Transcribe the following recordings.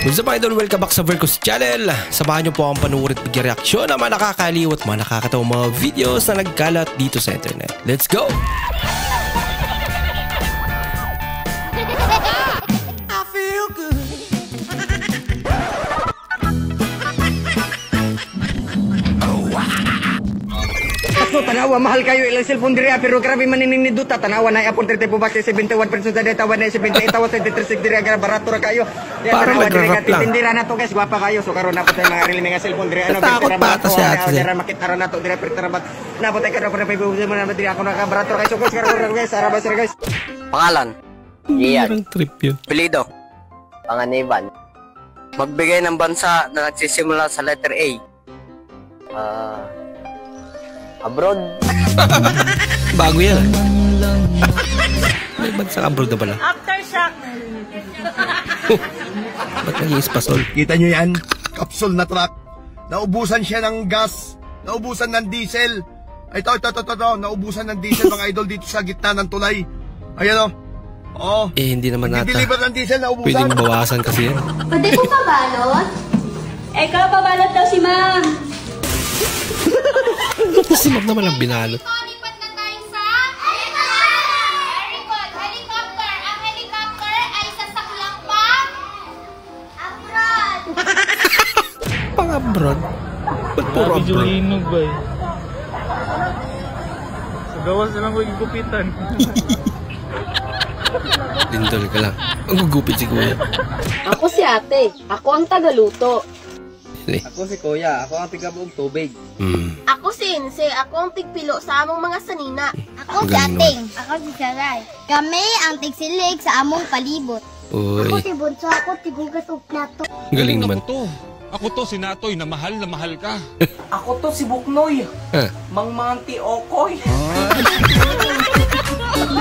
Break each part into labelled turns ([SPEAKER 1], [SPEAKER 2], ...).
[SPEAKER 1] What's up idol? Welcome back sa Vercos Channel. Samahan niyo po akong panuorin at mag-reaksyon ng mga nakakaliw at mga nakakatawang mga videos na nagkalat dito sa internet. Let's go! I feel good.
[SPEAKER 2] Tanawa, mahal kayo ilang cellphone diri pero grabe manining ni Duta. Tanawa na apon 30 po bakit 71% sa data 178 diri barato ra kayo.
[SPEAKER 1] Para mag-rap lang.
[SPEAKER 2] Tindira na to guys, gwapa kayo. So karon na po tayo mga rili mga cellphone diri
[SPEAKER 1] Natakot pa ata si ate.
[SPEAKER 2] Dira makita na to diri pero tarabat. Na po tayo kada pa ibubusin mo na diri ako na barato kayo. So guys, karon guys, arabas guys.
[SPEAKER 3] Pangalan? Ian.
[SPEAKER 1] Trip yun.
[SPEAKER 3] Pilido? Panganiban. Magbigay ng bansa na nagsisimula sa letter A. Abroad.
[SPEAKER 1] Bago yan. May bansang abroad na pala.
[SPEAKER 4] Aftershock.
[SPEAKER 1] Ba't nag-iispasol?
[SPEAKER 5] Kita nyo yan? Kapsul na truck. Naubusan siya ng gas. Naubusan ng diesel. Ito. Naubusan ng diesel mga idol dito sa gitna ng tulay. Ayan o. Oh.
[SPEAKER 1] Hindi naman nata.
[SPEAKER 5] Deliver ng diesel, naubusan.
[SPEAKER 1] Pwedeng bawasan kasi yan.
[SPEAKER 6] Pwede po pabalot?
[SPEAKER 4] Ikaw, pabalot daw si ma'am.
[SPEAKER 1] Si Ma'am naman ang binalot.
[SPEAKER 6] Lipat na tayo sa helicopter. Ang helicopter ay sasaklang abroad.
[SPEAKER 1] Pang-abroad? Ba't puro abroad?
[SPEAKER 7] Linog ba eh? Sa gawas na lang ko igupitan.
[SPEAKER 1] Lindol ka lang. Ang gugupit si Kuya.
[SPEAKER 8] Ako si ate. Ako ang tagaluto.
[SPEAKER 2] Ako si Kuya, ako ang tigabuog tubig.
[SPEAKER 6] Ako si Inse. Ako ang tigpilo sa among mga sanina.
[SPEAKER 1] Ang
[SPEAKER 6] Ako si
[SPEAKER 1] galing
[SPEAKER 6] Ating. Ako si Saray. Kami ang tigsilig sa among palibot.
[SPEAKER 1] Uy.
[SPEAKER 6] Ako si Bunso. Ako tigugas og plato.
[SPEAKER 1] Ang galing naman.
[SPEAKER 9] Ako to si Natoy na mahal ka.
[SPEAKER 2] Ako to si Buknoy.
[SPEAKER 1] Ha?
[SPEAKER 2] Mangmanti Okoy.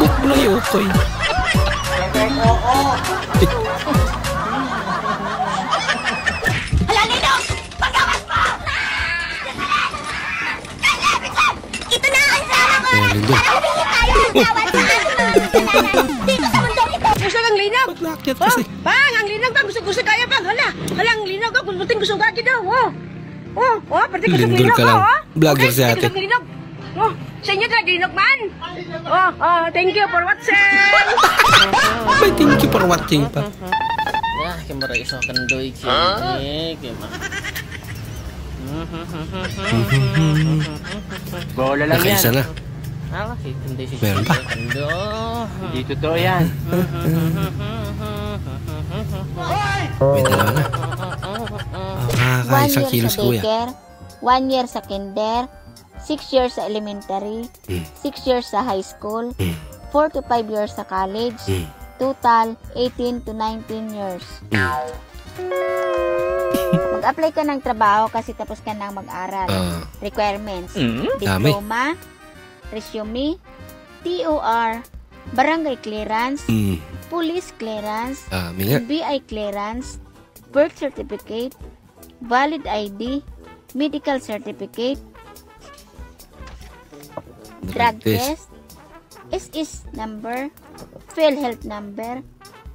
[SPEAKER 1] Buknoy, Okoy.
[SPEAKER 6] Ito na ang sama ko!
[SPEAKER 1] Lindol.
[SPEAKER 6] Dito sa mundong ito!
[SPEAKER 4] Gusto ng linaw.
[SPEAKER 1] Paglakyat kasi.
[SPEAKER 4] Bang, ang linaw ka. Gusto kaya bang. Hala, ang linaw ka. Gusto gagi daw. Pati gusto
[SPEAKER 1] Lindol
[SPEAKER 4] linaw
[SPEAKER 1] ka lang. Vlogger si ate.
[SPEAKER 4] Gusto linaw. Sa inyo talaga linaw man. Thank you for watching.
[SPEAKER 1] May thank you for watching pa.
[SPEAKER 3] Kamara iso kandoy kaya. Bola lang yan.
[SPEAKER 1] Nakaisa na. Meron pa.
[SPEAKER 3] Dito to yan.
[SPEAKER 1] May dalawa na. Isang kilo si Kuya.
[SPEAKER 6] 1 year sa kinder, 6 years sa elementary, 6 years sa high school, 4 to 5 years sa college, total 18 to 19 years. Mag-apply ka ng trabaho kasi tapos ka nang mag-aral. Requirements: diploma, resume, TOR, barangay clearance, police clearance, BI clearance, birth certificate, valid ID, medical certificate, drug test, SS number, PhilHealth number,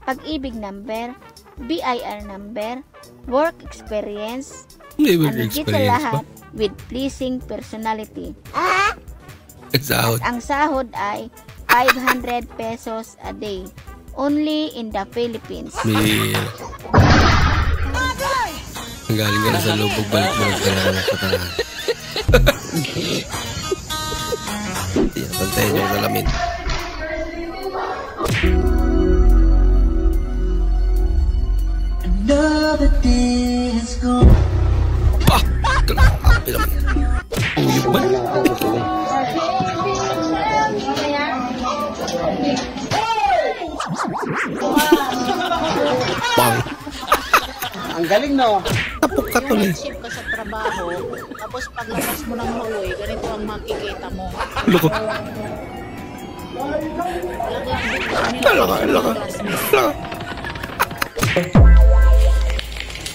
[SPEAKER 6] pag-ibig number, BIR number, work experience,
[SPEAKER 1] Work
[SPEAKER 6] higit sa
[SPEAKER 1] experience
[SPEAKER 6] lahat
[SPEAKER 1] pa.
[SPEAKER 6] with pleasing personality.
[SPEAKER 1] Sahod.
[SPEAKER 6] Ang sahod ay 500 pesos a day. Only in the Philippines.
[SPEAKER 1] Ang galing ka na sa lubog, balik mo lang ka na sa tanahan. Yan, bantayan nyo ang salamin.
[SPEAKER 2] Another day has gone.
[SPEAKER 1] Grabe naman. Uyog ba? Bang!
[SPEAKER 2] Ang galing no.
[SPEAKER 1] Tapok ka tuloy.
[SPEAKER 4] Ship ka sa trabaho, tapos paglabas mo ng hallway, ganito ang makikita mo.
[SPEAKER 1] Loko. Laka.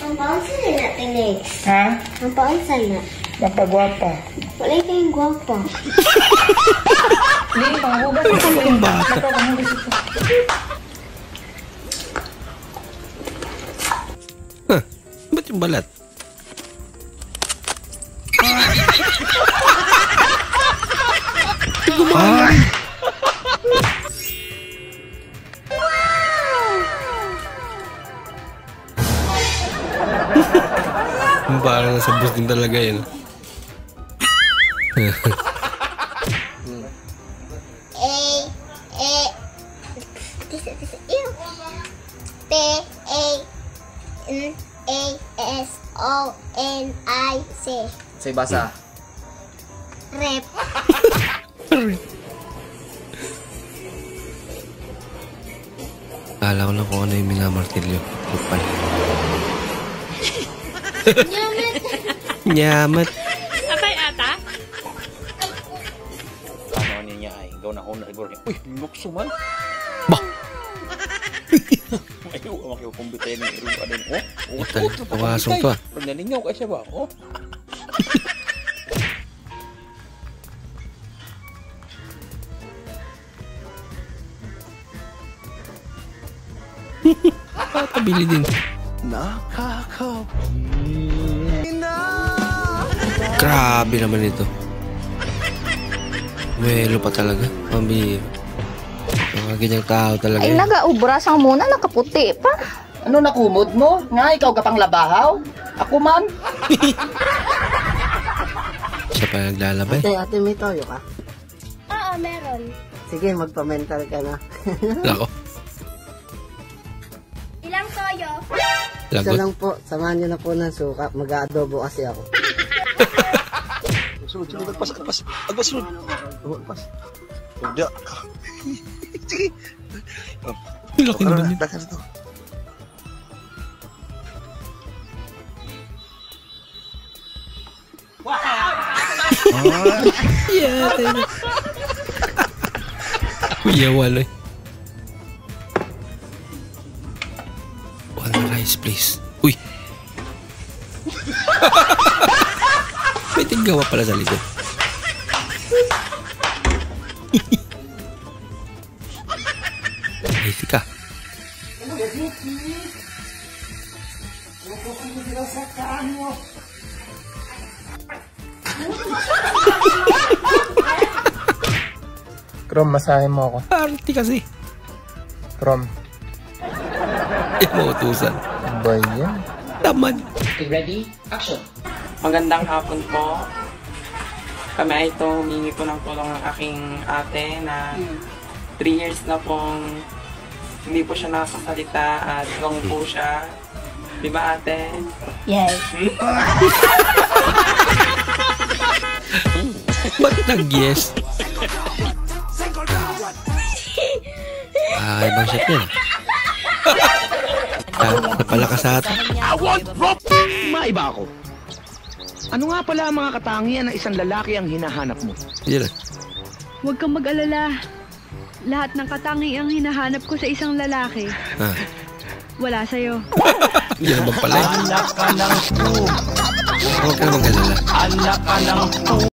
[SPEAKER 6] Ang paunsa na natin next.
[SPEAKER 2] Ha?
[SPEAKER 6] Ang paunsa na.
[SPEAKER 2] Napagwapa.
[SPEAKER 6] Wala kayong gwapa.
[SPEAKER 2] Hindi, panghugas.
[SPEAKER 1] Ang bata. Huh, ba't yung balat? Gumana. Parang nasa bus din talaga yun.
[SPEAKER 8] P-A-N-A-S-O-N-I-C.
[SPEAKER 3] Say basa.
[SPEAKER 8] Rep.
[SPEAKER 1] Kala ko lang kung ano yung minamartilyo. Lupal. Nyamat.
[SPEAKER 4] Atay ata?
[SPEAKER 10] Ano niya ay gaw na hona igor. Uy, lukso man.
[SPEAKER 1] Bah.
[SPEAKER 10] Ayo, makiyo kumbite ni ru adin. Oh,
[SPEAKER 1] Pawasong to.
[SPEAKER 10] Pag naningaw ka siya ba? Oh.
[SPEAKER 1] Kabili din. Grabe naman ito. Melo pa talaga. Pambihira. Mga ganyang tao talaga.
[SPEAKER 6] Ay, nagaubras ang muna, nakaputi pa.
[SPEAKER 2] Ano nakumod mo? Nga, ikaw ka pang labahaw? Ako man?
[SPEAKER 1] Siya pa naglalabay.
[SPEAKER 2] Ate, may toyo ka?
[SPEAKER 8] Oo, meron.
[SPEAKER 2] Sige, magpa-mental ka na.
[SPEAKER 1] Lako.
[SPEAKER 8] Ilang toyo?
[SPEAKER 2] Isa
[SPEAKER 1] Lagot.
[SPEAKER 2] lang po, samahan nyo na po ng suka. Mag-aadobo kasi ako.
[SPEAKER 10] Sunod, agpas. Agpas sunod. Agpas. Udah. Sige.
[SPEAKER 1] Laki naman yun.
[SPEAKER 10] Dakan ito.
[SPEAKER 1] Yeah, tayo. Kuya, wala. One rice, please. Uy! May tinggawa pala sa likod. Ay, tika.
[SPEAKER 7] Krom, masahin mo ako.
[SPEAKER 1] Party kasi.
[SPEAKER 7] Krom.
[SPEAKER 1] Mautusan.
[SPEAKER 7] Ba yan?
[SPEAKER 1] Taman.
[SPEAKER 2] Ready? Action!
[SPEAKER 11] Magandang hapon po. Kami ay ito humingi po ng tulong ng aking ate na 3 years na pong hindi po siya nakasalita at long po siya. Di ba ate?
[SPEAKER 8] Yes.
[SPEAKER 1] Ba't nag-yes? Ibang shot yun. Napalakas sa atin.
[SPEAKER 2] Maiba ako. Ano nga pala ang mga katangian ng isang lalaki ang hinahanap mo?
[SPEAKER 1] Yan lang.
[SPEAKER 4] Huwag kang mag-alala. Lahat ng katangiang hinahanap ko sa isang lalaki, wala sa'yo.
[SPEAKER 1] Yan naman pala.
[SPEAKER 2] Anak ka ng
[SPEAKER 1] Huwag ka naman galala.
[SPEAKER 2] Anak ka ng